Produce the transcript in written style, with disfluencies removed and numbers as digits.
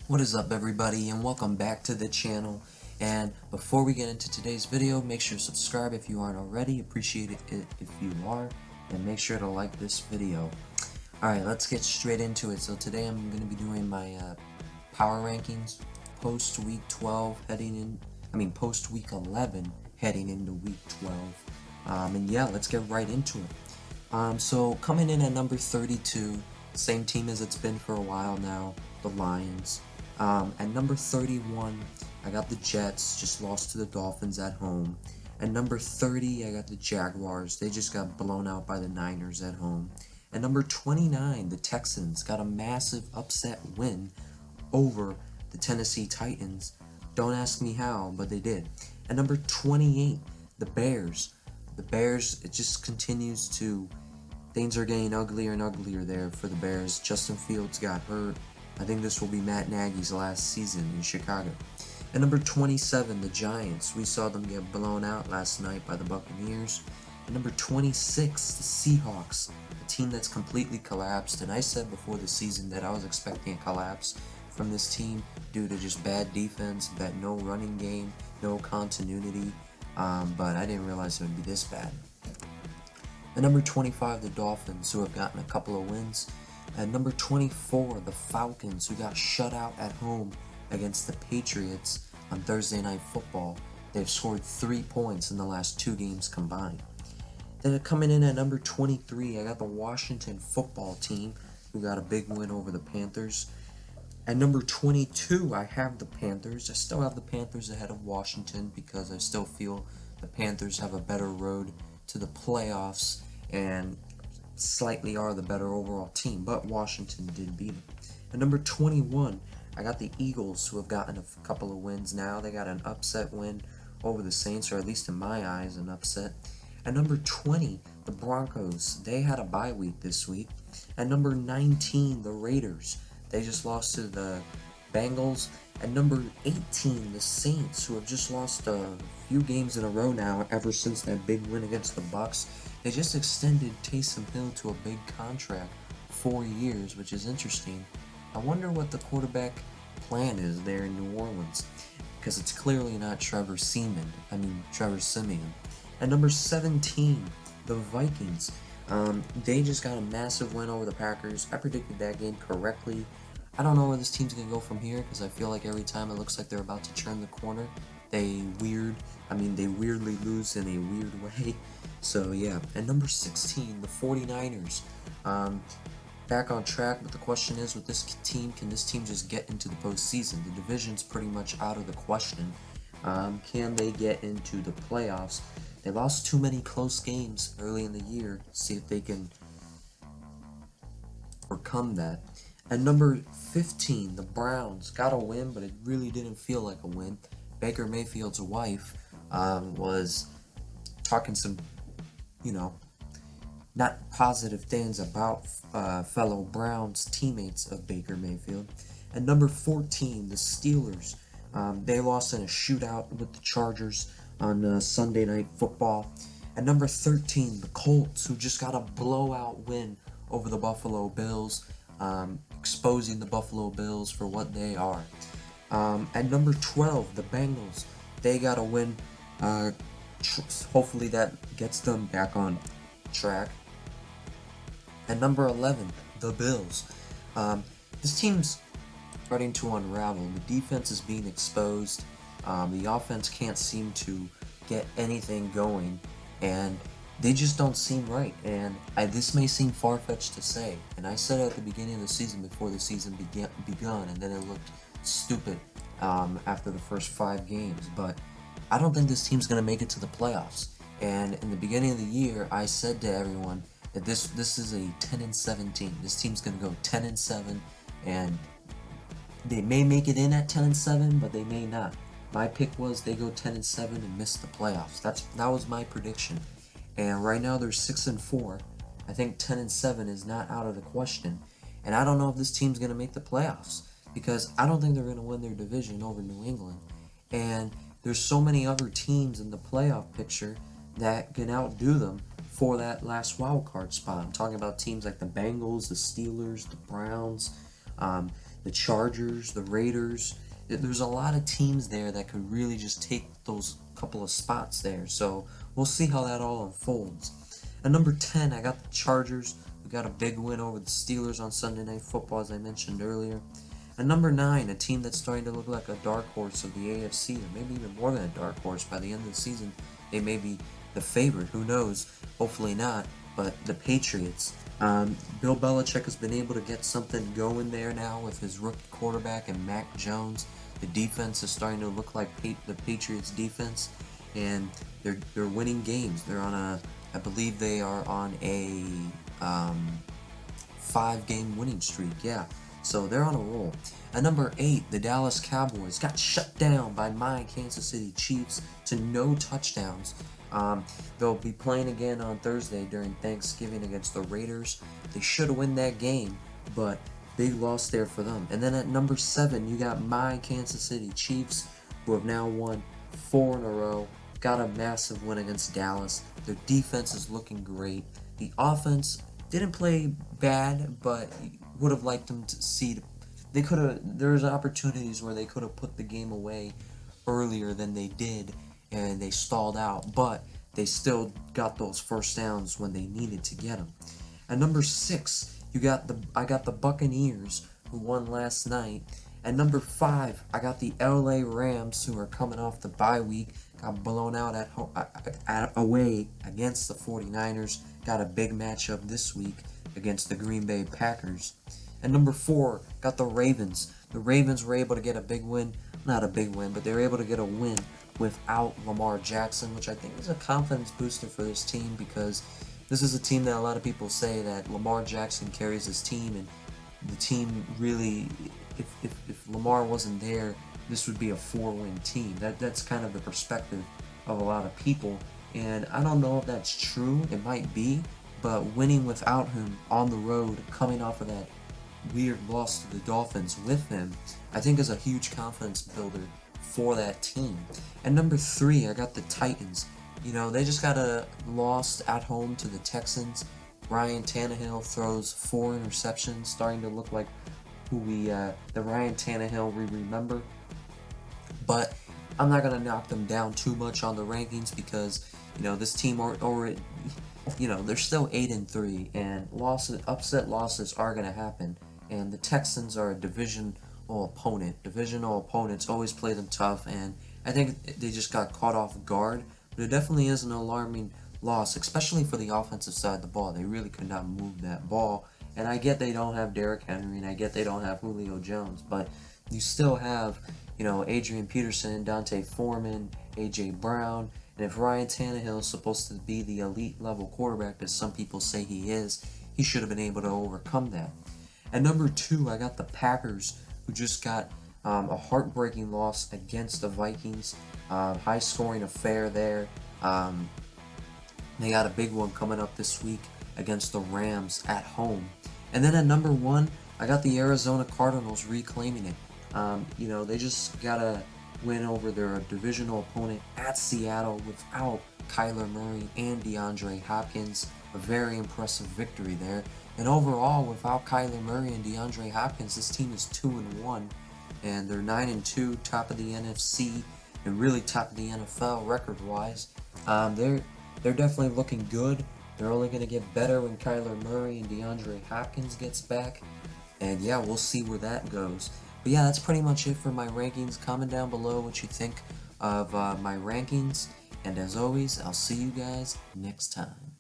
What is up, everybody, and welcome back to the channel. And before we get into today's video, make sure to subscribe if you aren't already. Appreciate it if you are, and make sure to like this video. Alright, let's get straight into it. So today I'm going to be doing my power rankings post week 12 post week 11 heading into week 12. And yeah, let's get right into it. So coming in at number 32, same team as it's been for a while now, the Lions. At number 31, I got the Jets, just lost to the Dolphins at home. At number 30, I got the Jaguars. They just got blown out by the Niners at home. At number 29, the Texans got a massive upset win over the Tennessee Titans. Don't ask me how, but they did. At number 28, the Bears. The Bears, it just continues to... Things are getting uglier and uglier there for the Bears. Justin Fields got hurt. I think this will be Matt Nagy's last season in Chicago. At number 27, the Giants. We saw them get blown out last night by the Buccaneers. At number 26, the Seahawks, a team that's completely collapsed. And I said before the season that I was expecting a collapse from this team due to just bad defense, no running game, no continuity. But I didn't realize it would be this bad. At number 25, the Dolphins, who have gotten a couple of wins. At number 24, the Falcons, who got shut out at home against the Patriots on Thursday Night Football. They've scored 3 points in the last 2 games combined. Then coming in at number 23, I got the Washington Football Team, who got a big win over the Panthers. At number 22, I have the Panthers. I still have the Panthers ahead of Washington because I still feel the Panthers have a better road to the playoffs and slightly are the better overall team, but Washington did beat them. At number 21, I got the Eagles, who have gotten a couple of wins now. They got an upset win over the Saints, or at least in my eyes, an upset. At number 20, the Broncos. They had a bye week this week. At number 19, the Raiders. They just lost to the Bengals. At number 18, the Saints, who have just lost a few games in a row now ever since that big win against the Bucks. They just extended Taysom Hill to a big contract, 4 years, which is interesting. I wonder what the quarterback plan is there in New Orleans, because it's clearly not Trevor Siemian. At number 17, the Vikings. They just got a massive win over the Packers. I predicted that game correctly. I don't know where this team's going to go from here, because I feel like every time it looks like they're about to turn the corner, they weirdly lose in a weird way. So yeah, at number 16, the 49ers. Back on track, but the question is, with this team, can this team just get into the postseason? The division's pretty much out of the question. Can they get into the playoffs? They lost too many close games early in the year. See if they can overcome that. At number 15, the Browns got a win, but it really didn't feel like a win. Baker Mayfield's wife was talking some, not positive things about fellow Browns teammates of Baker Mayfield. At number 14, the Steelers. They lost in a shootout with the Chargers on Sunday Night Football. At number 13, the Colts, who just got a blowout win over the Buffalo Bills, exposing the Buffalo Bills for what they are. At number 12, the Bengals. They got a win. Hopefully that gets them back on track. At number 11, the Bills. This team's starting to unravel. The defense is being exposed. The offense can't seem to get anything going, and they just don't seem right. And this may seem far-fetched to say, and I said it at the beginning of the season before the season begun, and then it looked stupid after the first 5 games, but I don't think this team's going to make it to the playoffs. And in the beginning of the year, I said to everyone that this is a 10-7 team. This team's going to go 10-7, and they may make it in at 10-7, but they may not. My pick was they go 10-7 and miss the playoffs. That was my prediction. And right now they're 6-4. I think 10-7 is not out of the question. And I don't know if this team's going to make the playoffs, because I don't think they're going to win their division over New England. And there's so many other teams in the playoff picture that can outdo them for that last wild card spot. I'm talking about teams like the Bengals, the Steelers, the Browns, the Chargers, the Raiders. There's a lot of teams there that could really just take those couple of spots there. So we'll see how that all unfolds. At number 10, I got the Chargers. We got a big win over the Steelers on Sunday Night Football, as I mentioned earlier. At number 9, a team that's starting to look like a dark horse of the AFC, or maybe even more than a dark horse. By the end of the season, they may be the favorite. Who knows? Hopefully not. But the Patriots. Bill Belichick has been able to get something going there now with his rookie quarterback and Mac Jones. The defense is starting to look like the Patriots defense, and they're winning games. They're on I believe they are on a 5-game winning streak. Yeah, so they're on a roll. At number 8, the Dallas Cowboys got shut down by my Kansas City Chiefs to no touchdowns. They'll be playing again on Thursday during Thanksgiving against the Raiders. They should win that game, but big loss there for them. And then at number 7, you got my Kansas City Chiefs, who have now won 4 in a row. Got a massive win against Dallas. Their defense is looking great. The offense didn't play bad, but would have liked them to see. They could have. There's opportunities where they could have put the game away earlier than they did, and they stalled out. But they still got those first downs when they needed to get them. At number 6, I got the Buccaneers, who won last night. At number 5, I got the LA Rams, who are coming off the bye week. Got blown out away against the 49ers. Got a big matchup this week against the Green Bay Packers. At number 4, got the Ravens. The Ravens were able to get a big win. Not a big win, but they were able to get a win without Lamar Jackson, which I think is a confidence booster for this team, because this is a team that a lot of people say that Lamar Jackson carries his team, and the team really, if Lamar wasn't there, this would be a 4-win team. That's kind of the perspective of a lot of people, and I don't know if that's true. It might be, but winning without him on the road, coming off of that weird loss to the Dolphins with him, I think is a huge confidence builder for that team. And number 3, I got the Titans. You know, they just got a loss at home to the Texans. Ryan Tannehill throws 4 interceptions, starting to look like the Ryan Tannehill we remember. But I'm not gonna knock them down too much on the rankings, because this team already, they're still 8-3, and upset losses are gonna happen. And the Texans are a divisional opponent. Divisional opponents always play them tough, and I think they just got caught off guard. But it definitely is an alarming loss, especially for the offensive side of the ball. They really could not move that ball. And I get they don't have Derrick Henry, and I get they don't have Julio Jones, but you still have, Adrian Peterson, Dante Foreman, A.J. Brown, and if Ryan Tannehill is supposed to be the elite level quarterback that some people say he is, he should have been able to overcome that. At number 2, I got the Packers, who just got a heartbreaking loss against the Vikings. High-scoring affair there. They got a big one coming up this week against the Rams at home. And then at number 1, I got the Arizona Cardinals reclaiming it. They just got a win over their divisional opponent at Seattle without Kyler Murray and DeAndre Hopkins. A very impressive victory there. And overall, without Kyler Murray and DeAndre Hopkins, this team is 2-1, and they're 9-2, top of the NFC, and really top of the NFL record-wise. They're definitely looking good. They're only going to get better when Kyler Murray and DeAndre Hopkins gets back. And yeah, we'll see where that goes. But yeah, that's pretty much it for my rankings. Comment down below what you think of my rankings. And as always, I'll see you guys next time.